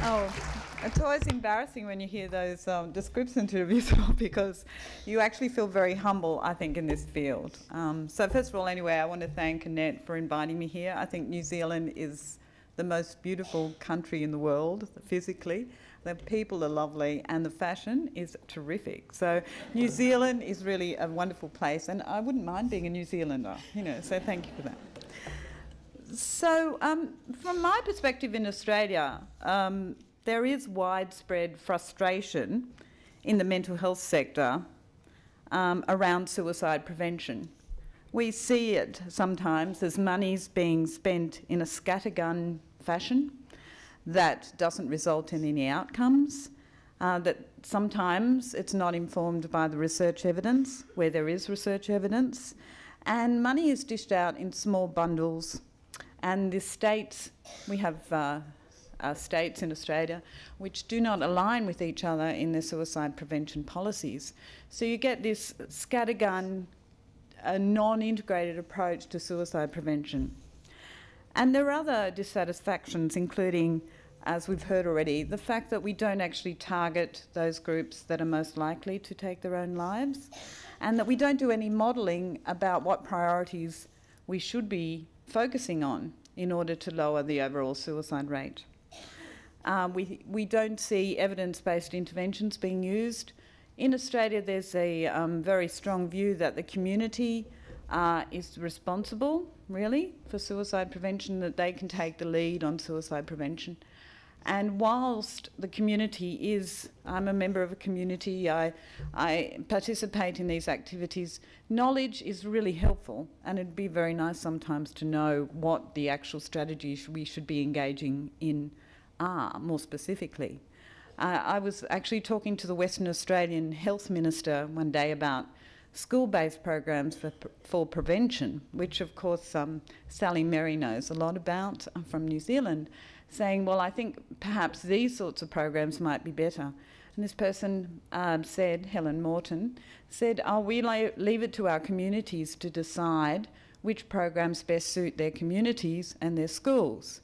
Oh, it's always embarrassing when you hear those descriptions interviews because you actually feel very humble, I think, in this field. So first of all, anyway, I want to thank Annette for inviting me here. I think New Zealand is the most beautiful country in the world, physically. The people are lovely and the fashion is terrific. So New Zealand is really a wonderful place, and I wouldn't mind being a New Zealander, so thank you for that. So from my perspective in Australia, there is widespread frustration in the mental health sector around suicide prevention. We see it sometimes as monies being spent in a scattergun fashion that doesn't result in any outcomes, that sometimes it's not informed by the research evidence, where there is research evidence, and money is dished out in small bundles. And the states, we have states in Australia which do not align with each other in their suicide prevention policies. So you get this scattergun, a non-integrated approach to suicide prevention. And there are other dissatisfactions, including, as we've heard already, the fact that we don't actually target those groups that are most likely to take their own lives, and that we don't do any modelling about what priorities we should be focusing on in order to lower the overall suicide rate. We don't see evidence-based interventions being used. In Australia, there's a very strong view that the community is responsible, really, for suicide prevention, that they can take the lead on suicide prevention. And whilst the community is, I'm a member of a community, I participate in these activities, knowledge is really helpful, and it'd be very nice sometimes to know what the actual strategies we should be engaging in are, more specifically. I was actually talking to the Western Australian Health Minister one day about school-based programs for prevention, which of course Sally Merry knows a lot about from New Zealand, saying, well, I think perhaps these sorts of programs might be better. And this person said, Helen Morton, said, oh, we leave it to our communities to decide which programs best suit their communities and their schools.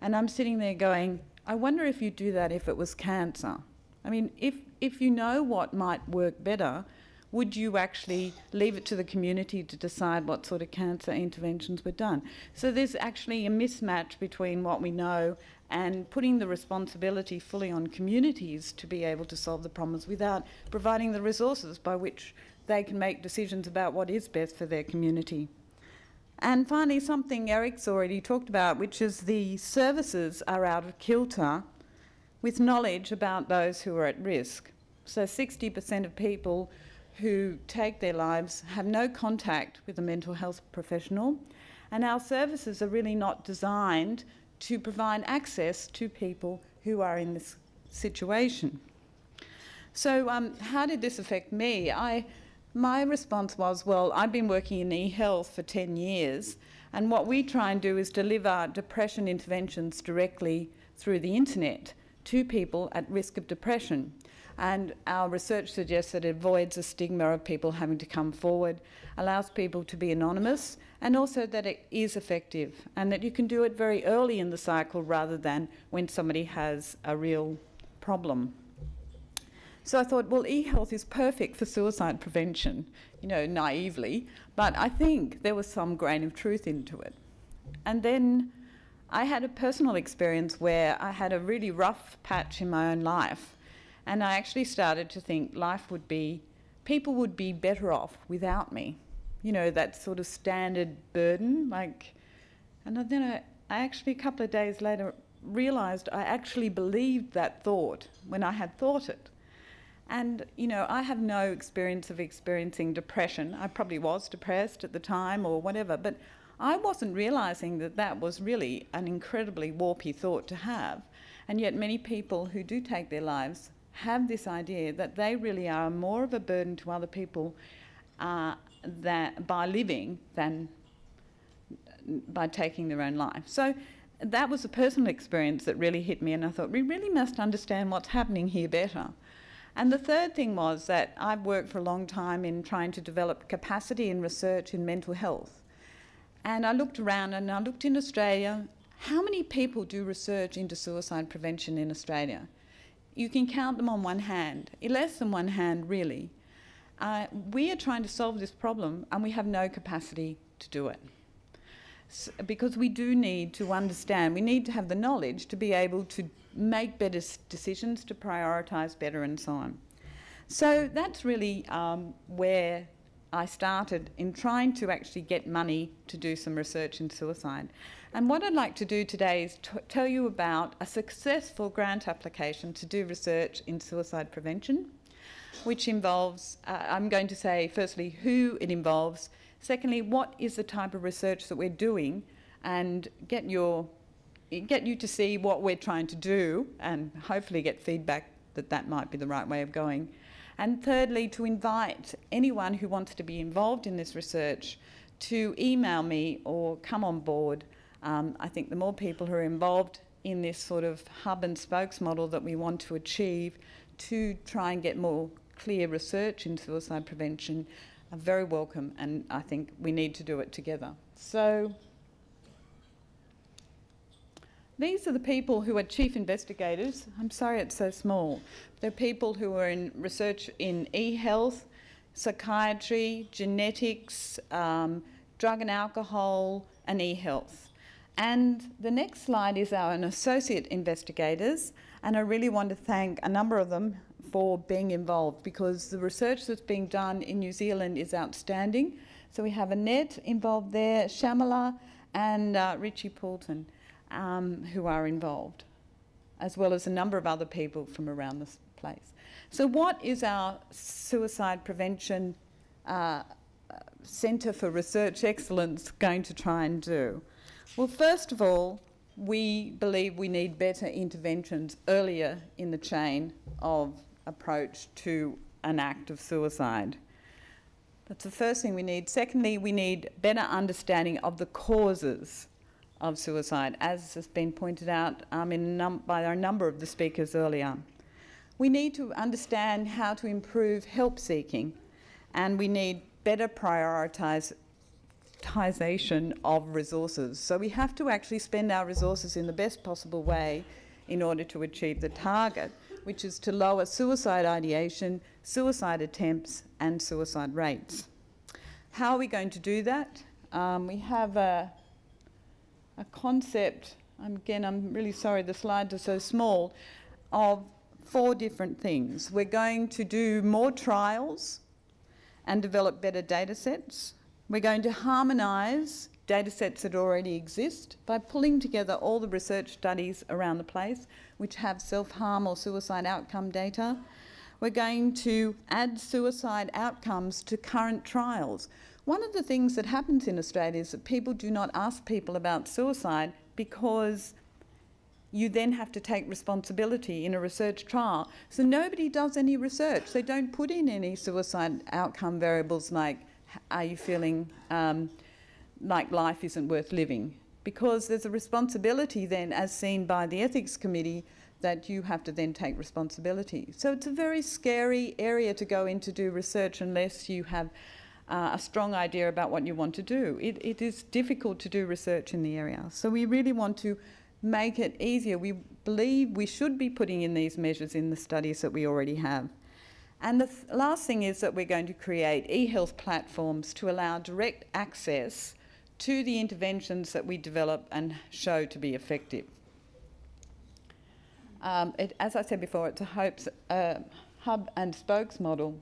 And I'm sitting there going, I wonder if you'd do that if it was cancer. I mean, if you know what might work better, would you actually leave it to the community to decide what sort of cancer interventions were done? So there's actually a mismatch between what we know and putting the responsibility fully on communities to be able to solve the problems without providing the resources by which they can make decisions about what is best for their community. And finally, something Eric's already talked about, which is the services are out of kilter with knowledge about those who are at risk. So 60% of people who take their lives have no contact with a mental health professional, and our services are really not designed to provide access to people who are in this situation. So how did this affect me? My response was, well, I've been working in eHealth for 10 years, and what we try and do is deliver depression interventions directly through the internet to people at risk of depression. And our research suggests that it avoids a stigma of people having to come forward, allows people to be anonymous, and also that it is effective, and that you can do it very early in the cycle rather than when somebody has a real problem. So I thought, well, eHealth is perfect for suicide prevention, naively, but I think there was some grain of truth into it. And then I had a personal experience where I had a really rough patch in my own life, and I actually started to think people would be better off without me. That sort of standard burden, and then I actually, a couple of days later, realised I actually believed that thought when I had thought it. And, I have no experience of experiencing depression. I probably was depressed at the time or whatever, but I wasn't realising that that was really an incredibly warpy thought to have. And yet many people who do take their lives have this idea that they really are more of a burden to other people that by living than by taking their own life. So that was a personal experience that really hit me, and I thought, we really must understand what's happening here better. And the third thing was that I've worked for a long time in trying to develop capacity and research in mental health. And I looked around and I looked in Australia how many people do research into suicide prevention in Australia? You can count them on one hand, less than one hand really. We are trying to solve this problem and we have no capacity to do it. Because we do need to understand, we need to have the knowledge to be able to make better decisions, to prioritise better and so on. So that's really where I started in trying to actually get money to do some research in suicide. And what I'd like to do today is tell you about a successful grant application to do research in suicide prevention, which involves, I'm going to say firstly who it involves, secondly what is the type of research that we're doing, and get you to see what we're trying to do and hopefully get feedback that that might be the right way of going. And thirdly, to invite anyone who wants to be involved in this research to email me or come on board. I think the more people who are involved in this sort of hub and spokes model that we want to achieve to try and get more clear research in suicide prevention are very welcome, and I think we need to do it together. So these are the people who are chief investigators. I'm sorry it's so small. They're people who are in research in eHealth, psychiatry, genetics, drug and alcohol, and eHealth. And the next slide is our associate investigators, and I really want to thank a number of them for being involved, because the research that's being done in New Zealand is outstanding. So we have Annette involved there, Shamala, and Richie Poulton, who are involved, as well as a number of other people from around this place. So what is our Suicide Prevention Centre for Research Excellence going to try and do? Well, first of all, we believe we need better interventions earlier in the chain of approach to an act of suicide. That's the first thing we need. Secondly, we need better understanding of the causes of suicide, as has been pointed out by a number of the speakers earlier. We need to understand how to improve help seeking, and we need better prioritisation of resources. So we have to actually spend our resources in the best possible way in order to achieve the target, which is to lower suicide ideation, suicide attempts, and suicide rates. How are we going to do that? We have a concept, again, I'm really sorry the slides are so small, of 4 different things. We're going to do more trials and develop better data sets. We're going to harmonise data sets that already exist by pulling together all the research studies around the place which have self-harm or suicide outcome data. We're going to add suicide outcomes to current trials. One of the things that happens in Australia is that people do not ask people about suicide because you then have to take responsibility in a research trial. So nobody does any research. They don't put in any suicide outcome variables like, are you feeling like life isn't worth living? Because there's a responsibility then, as seen by the ethics committee, that you have to then take responsibility. So it's a very scary area to go in to do research unless you have a strong idea about what you want to do. It is difficult to do research in the area. So we really want to make it easier. We believe we should be putting in these measures in the studies that we already have. And the last thing is that we're going to create eHealth platforms to allow direct access to the interventions that we develop and show to be effective. As I said before, it's a hub and spokes model.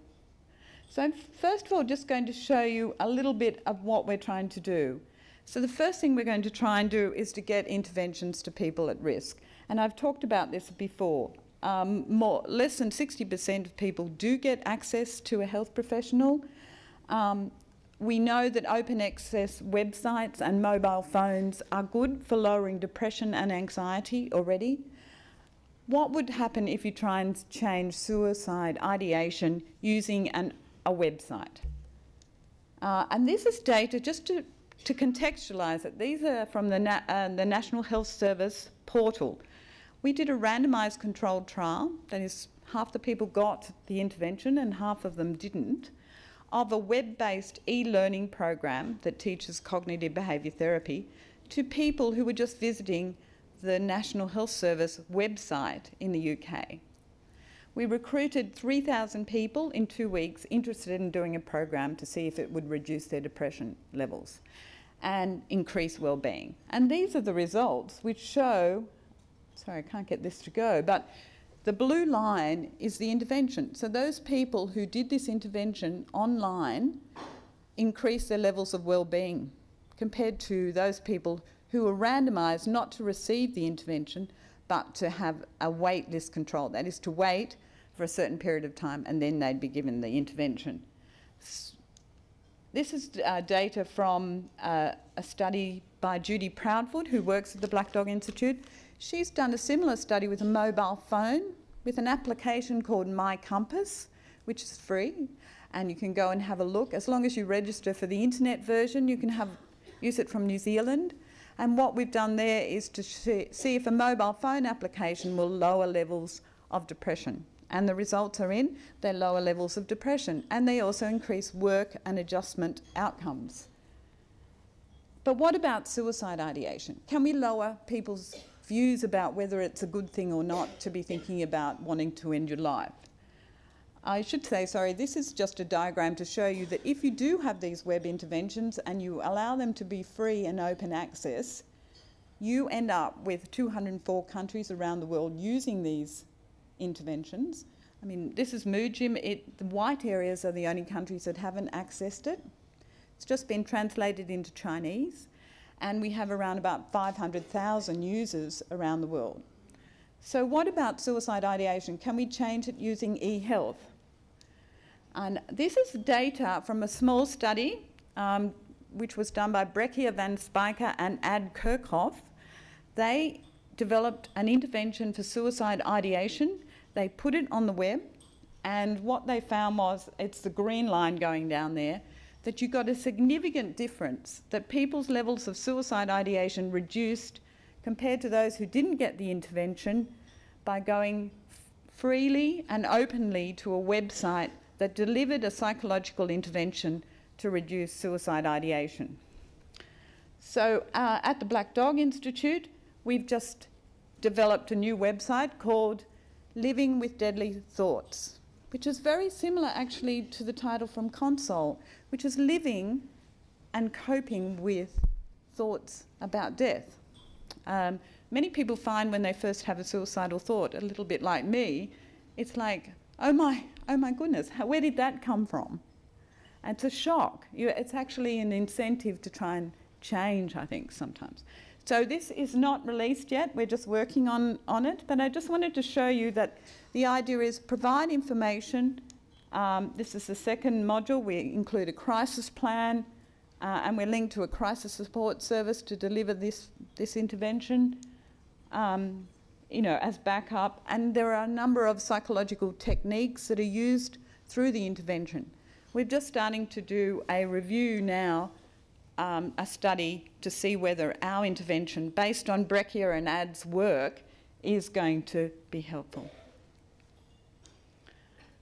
So I'm first of all just going to show you a little bit of what we're trying to do. So the first thing we're going to try and do is to get interventions to people at risk. And I've talked about this before. Less than 60% of people do get access to a health professional. We know that open access websites and mobile phones are good for lowering depression and anxiety already. What would happen if you try and change suicide ideation using a website? And this is data, just to contextualise it, these are from the National Health Service portal. We did a randomised controlled trial, that is, half the people got the intervention and half of them didn't, of a web-based e-learning program that teaches cognitive behaviour therapy to people who were just visiting the National Health Service website in the UK. We recruited 3,000 people in 2 weeks interested in doing a program to see if it would reduce their depression levels and increase well-being. And these are the results which show, sorry, I can't get this to go, but the blue line is the intervention. So those people who did this intervention online increased their levels of well-being compared to those people who were randomised not to receive the intervention but to have a wait list control. That is, to wait for a certain period of time and then they'd be given the intervention. This is data from a study by Judy Proudfoot, who works at the Black Dog Institute. She's done a similar study with a mobile phone with an application called My Compass, which is free, and you can go and have a look. As long as you register for the internet version, you can use it from New Zealand. And what we've done there is to see if a mobile phone application will lower levels of depression. And the results are in, they lower levels of depression, and they also increase work and adjustment outcomes. But what about suicide ideation? Can we lower people's views about whether it's a good thing or not to be thinking about wanting to end your life? I should say, sorry, this is just a diagram to show you that if you do have these web interventions and you allow them to be free and open access, you end up with 204 countries around the world using these interventions. I mean, this is Mood Gym. The white areas are the only countries that haven't accessed it. It's just been translated into Chinese, and we have around about 500,000 users around the world. So what about suicide ideation? Can we change it using eHealth? And this is data from a small study which was done by Breccia van Spijker and Ad Kirchhoff. They developed an intervention for suicide ideation. They put it on the web, and what they found was, it's the green line going down there, that you got a significant difference, that people's levels of suicide ideation reduced compared to those who didn't get the intervention by going freely and openly to a website that delivered a psychological intervention to reduce suicide ideation. So at the Black Dog Institute, we've just developed a new website called Living with Deadly Thoughts, which is very similar actually to the title from Console, which is living and coping with thoughts about death. Many people find when they first have a suicidal thought, a little bit like me, it's like, oh my goodness, where did that come from? And it's a shock. It's actually an incentive to try and change, I think, sometimes. So this is not released yet, we're just working on it, but I just wanted to show you that the idea is provide information. This is the second module. We include a crisis plan, and we're linked to a crisis support service to deliver this intervention, as backup. And there are a number of psychological techniques that are used through the intervention. We're just starting to do a review now, a study to see whether our intervention, based on Breccia and Ad's work, is going to be helpful.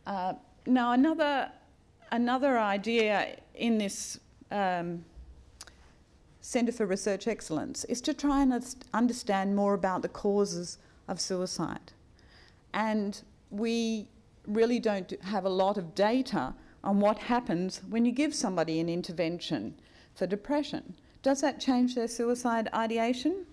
Now, another idea in this Centre for Research Excellence is to try and understand more about the causes of suicide. And we really don't have a lot of data on what happens when you give somebody an intervention for depression. Does that change their suicide ideation?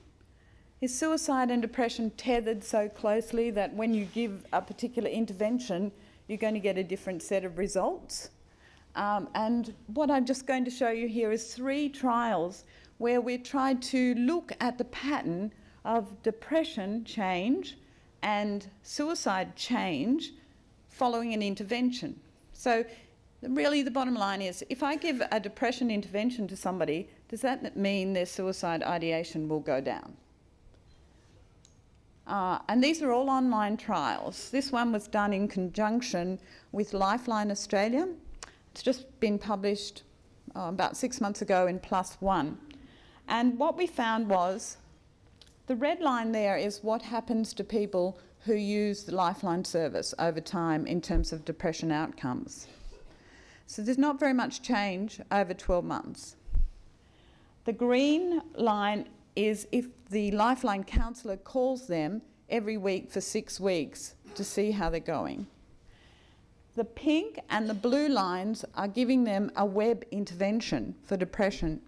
Is suicide and depression tethered so closely that when you give a particular intervention, you're going to get a different set of results? And what I'm just going to show you here is 3 trials where we tried to look at the pattern of depression change and suicide change following an intervention. So really the bottom line is, if I give a depression intervention to somebody, does that mean their suicide ideation will go down? And these are all online trials. This one was done in conjunction with Lifeline Australia. It's just been published about 6 months ago in PLOS ONE. And what we found was, the red line there is what happens to people who use the Lifeline service over time in terms of depression outcomes. So there's not very much change over 12 months. The green line is if the Lifeline counsellor calls them every week for 6 weeks to see how they're going. The pink and the blue lines are giving them a web intervention for depression.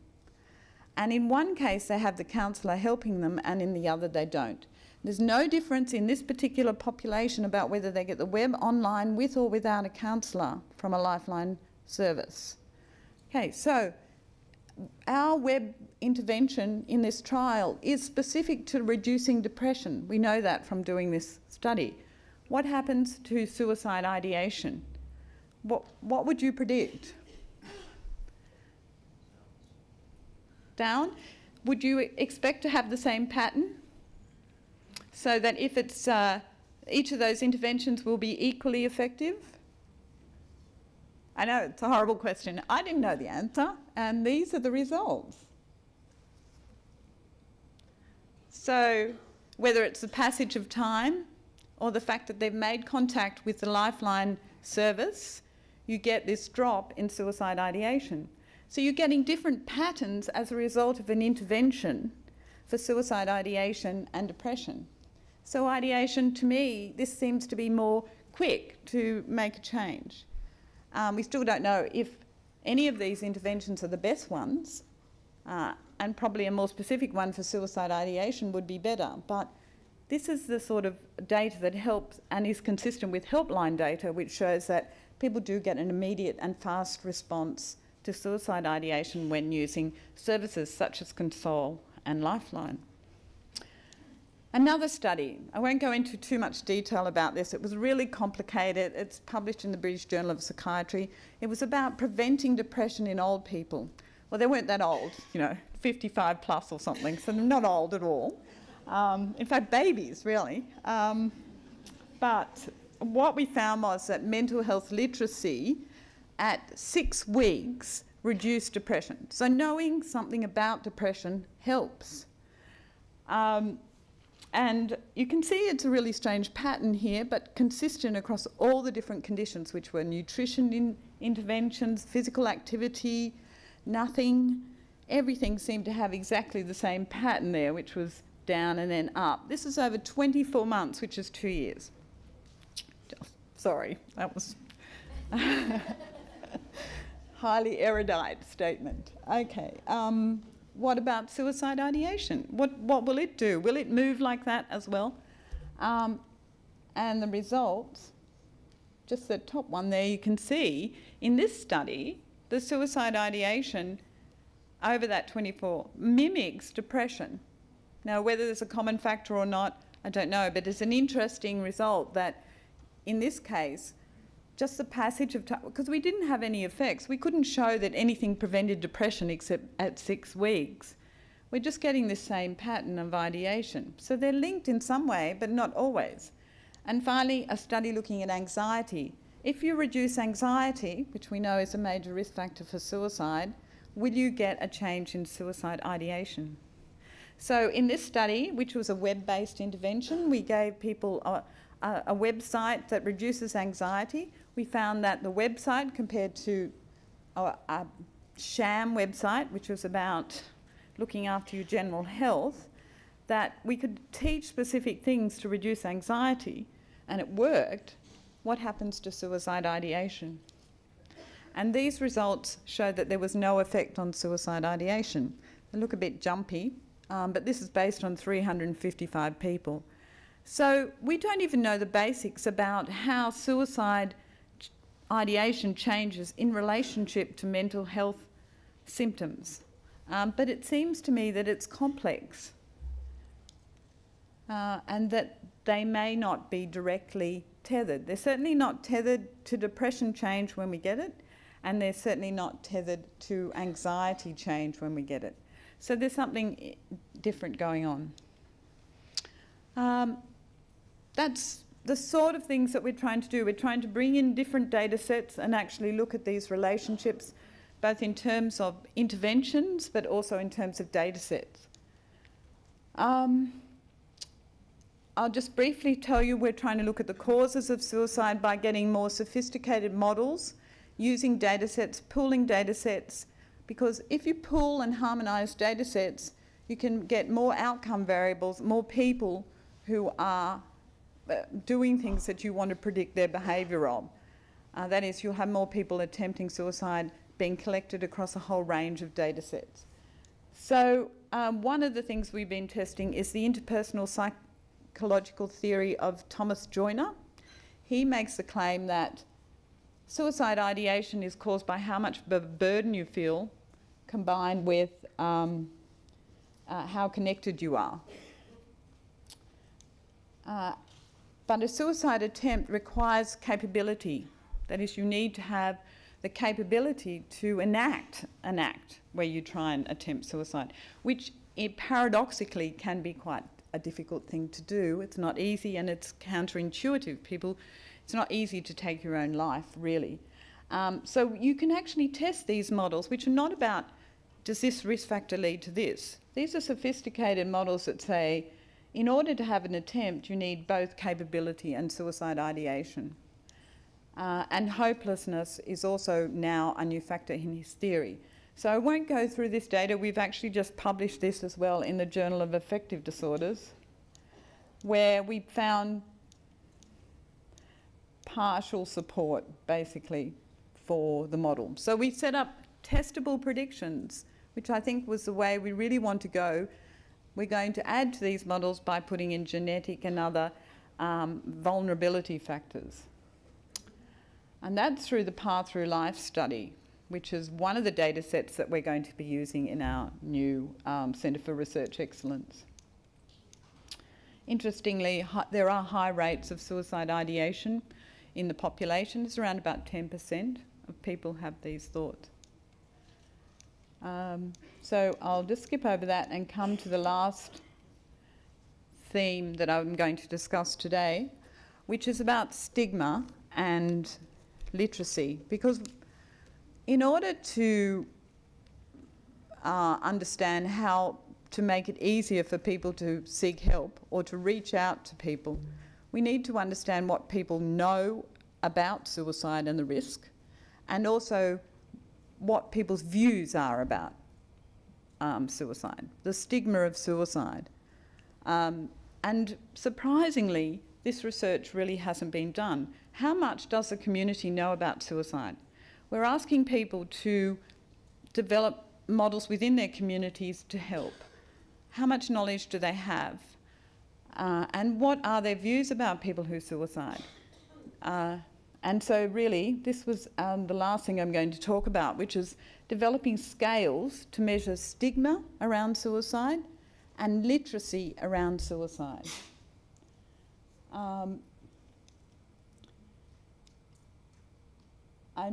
And in one case, they have the counsellor helping them, and in the other, they don't. There's no difference in this particular population about whether they get the web online with or without a counsellor from a Lifeline service. Okay, so our web intervention in this trial is specific to reducing depression. We know that from doing this study. What happens to suicide ideation? What would you predict? Down? Would you expect to have the same pattern? So that if it's each of those interventions will be equally effective? I know it's a horrible question. I didn't know the answer, and these are the results. So whether it's the passage of time or the fact that they've made contact with the Lifeline service, you get this drop in suicide ideation. So you're getting different patterns as a result of an intervention for suicide ideation and depression. So ideation, to me, this seems to be more quick to make a change. We still don't know if any of these interventions are the best ones, and probably a more specific one for suicide ideation would be better. But this is the sort of data that helps and is consistent with helpline data, which shows that people do get an immediate and fast response to suicide ideation when using services such as Console and Lifeline. Another study, I won't go into too much detail about this, it was really complicated, it's published in the British Journal of Psychiatry. It was about preventing depression in old people. Well, they weren't that old, 55 plus or something, so they're not old at all. In fact, babies, really. But what we found was that mental health literacy at 6 weeks reduced depression. So knowing something about depression helps. And you can see it's a really strange pattern here, but consistent across all the different conditions, which were nutrition interventions, physical activity, nothing. Everything seemed to have exactly the same pattern there, which was down and then up. This is over 24 months, which is 2 years. Sorry, that was highly erudite statement. Okay. What about suicide ideation? What will it do? Will it move like that as well? And the results, just the top one there, you can see in this study, the suicide ideation over that 24 mimics depression. Now, whether there's a common factor or not, I don't know, but it's an interesting result that in this case, just the passage of time, because we didn't have any effects. We couldn't show that anything prevented depression except at 6 weeks. We're just getting this same pattern of ideation. So they're linked in some way, but not always. And finally, a study looking at anxiety. If you reduce anxiety, which we know is a major risk factor for suicide, will you get a change in suicide ideation? So in this study, which was a web-based intervention, we gave people a website that reduces anxiety. We found that the website compared to a sham website, which was about looking after your general health, that we could teach specific things to reduce anxiety, and it worked. What happens to suicide ideation? And these results showed that there was no effect on suicide ideation. They look a bit jumpy, but this is based on 355 people. So we don't even know the basics about how suicide ideation changes in relationship to mental health symptoms. But it seems to me that it's complex and that they may not be directly tethered. They're certainly not tethered to depression change when we get it, and they're certainly not tethered to anxiety change when we get it. So there's something different going on. That's the sort of things that we're trying to do. We're trying to bring in different data sets and actually look at these relationships, both in terms of interventions, but also in terms of data sets. I'll just briefly tell you we're trying to look at the causes of suicide by getting more sophisticated models, using data sets, pooling data sets, because if you pool and harmonise data sets, you can get more outcome variables, more people who are doing things that you want to predict their behaviour of. That is, you'll have more people attempting suicide being collected across a whole range of data sets. So one of the things we've been testing is the interpersonal psychological theory of Thomas Joyner. He makes the claim that suicide ideation is caused by how much of a burden you feel combined with how connected you are. But a suicide attempt requires capability. That is, you need to have the capability to enact an act where you try and attempt suicide, which paradoxically can be quite a difficult thing to do. It's not easy and it's counterintuitive. It's not easy to take your own life, really. So you can actually test these models, which are not about, does this risk factor lead to this? These are sophisticated models that say, in order to have an attempt, you need both capability and suicide ideation. And hopelessness is also now a new factor in his theory. So I won't go through this data. We've actually just published this as well in the Journal of Affective Disorders, where we found partial support, basically, for the model. So we set up testable predictions, which I think was the way we really want to go. We're going to add to these models by putting in genetic and other vulnerability factors. And that's through the Path Through Life study, which is one of the data sets that we're going to be using in our new Centre for Research Excellence. Interestingly, there are high rates of suicide ideation in the population. It's around about 10% of people have these thoughts. So I'll just skip over that and come to the last theme that I'm going to discuss today, which is about stigma and literacy. Because in order to understand how to make it easier for people to seek help or to reach out to people, we need to understand what people know about suicide and the risk, and also what people's views are about suicide, the stigma of suicide. And surprisingly, this research really hasn't been done. How much does the community know about suicide? We're asking people to develop models within their communities to help. How much knowledge do they have? And what are their views about people who suicide? And so really, this was the last thing I'm going to talk about, which is developing scales to measure stigma around suicide and literacy around suicide. I'm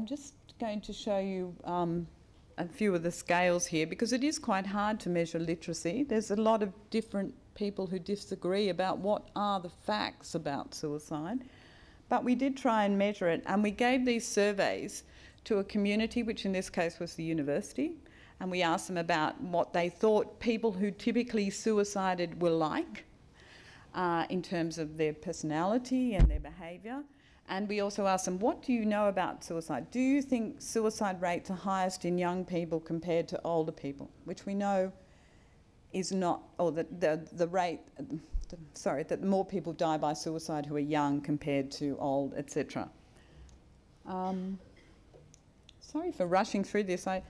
just going to show you a few of the scales here, because it is quite hard to measure literacy. There's a lot of different people who disagree about what are the facts about suicide. But we did try and measure it, and we gave these surveys to a community, which in this case was the university, and we asked them about what they thought people who typically suicided were like in terms of their personality and their behaviour. And we also asked them, what do you know about suicide? Do you think suicide rates are highest in young people compared to older people? Which we know is not, or that that more people die by suicide who are young compared to old, etc. Sorry for rushing through this. I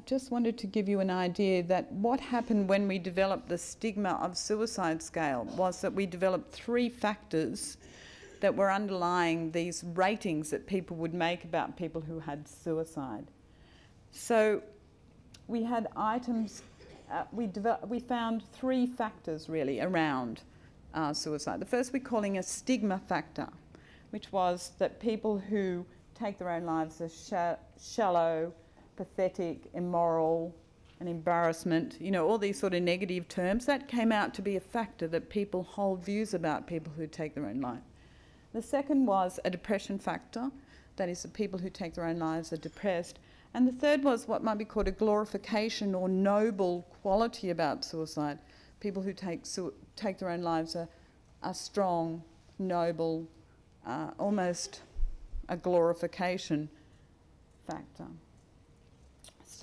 just wanted to give you an idea that what happened when we developed the stigma of suicide scale was that we developed 3 factors that were underlying these ratings that people would make about people who had suicide. So we had items, we found 3 factors really around suicide. The first we're calling a stigma factor, which was that people who take their own lives are shallow, pathetic, immoral, and embarrassment, you know, all these sort of negative terms. That came out to be a factor that people hold views about people who take their own life. The second was a depression factor, that is, the people who take their own lives are depressed. And the third was what might be called a glorification or noble quality about suicide. People who take their own lives are strong, noble, almost a glorification factor.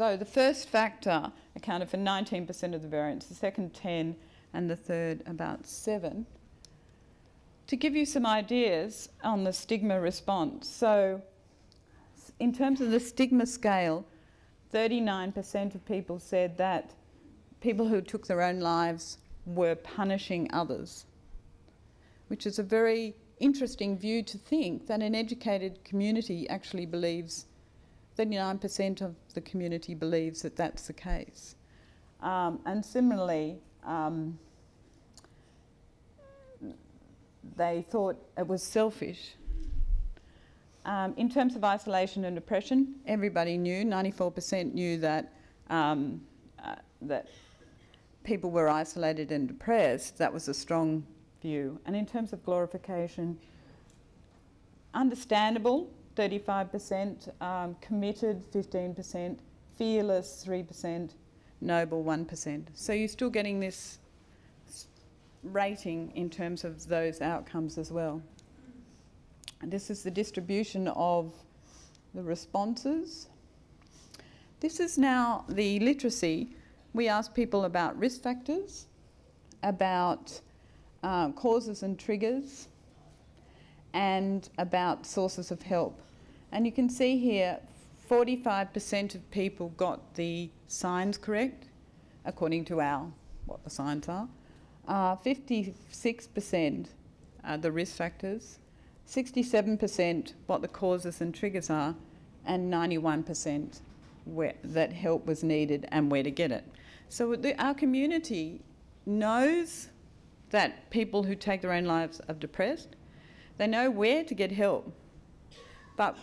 So the first factor accounted for 19% of the variance, the second 10%, and the third about 7%. To give you some ideas on the stigma response, so in terms of the stigma scale, 39% of people said that people who took their own lives were punishing others, which is a very interesting view to think that an educated community actually believes, 39% of the community believes that that's the case. And similarly, they thought it was selfish. In terms of isolation and depression, everybody knew, 94% knew that that people were isolated and depressed. That was a strong view. And in terms of glorification, understandable, 35%, committed, 15%, fearless, 3%, noble, 1%. So you're still getting this rating in terms of those outcomes as well. And this is the distribution of the responses. This is now the literacy. We asked people about risk factors, about causes and triggers, and about sources of help. And you can see here 45% of people got the signs correct, according to what the signs are. 56% the risk factors, 67% what the causes and triggers are, and 91% that help was needed and where to get it. So our community knows that people who take their own lives are depressed. They know where to get help, but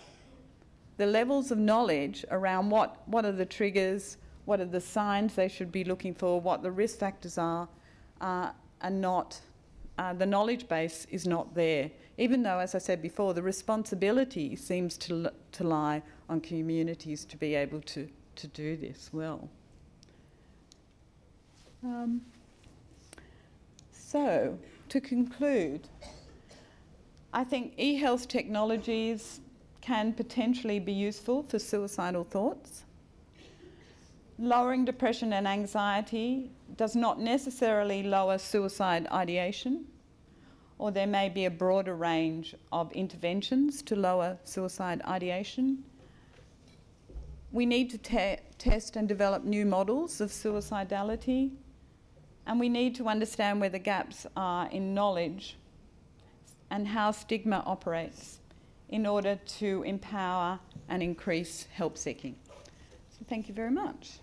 the levels of knowledge around what are the triggers, what are the signs they should be looking for, what the risk factors are not, the knowledge base is not there. Even though, as I said before, the responsibility seems to lie on communities to be able to do this well. So, to conclude, I think eHealth technologies can potentially be useful for suicidal thoughts. Lowering depression and anxiety does not necessarily lower suicide ideation, or there may be a broader range of interventions to lower suicide ideation. We need to test and develop new models of suicidality, and we need to understand where the gaps are in knowledge and how stigma operates in order to empower and increase help seeking. So thank you very much.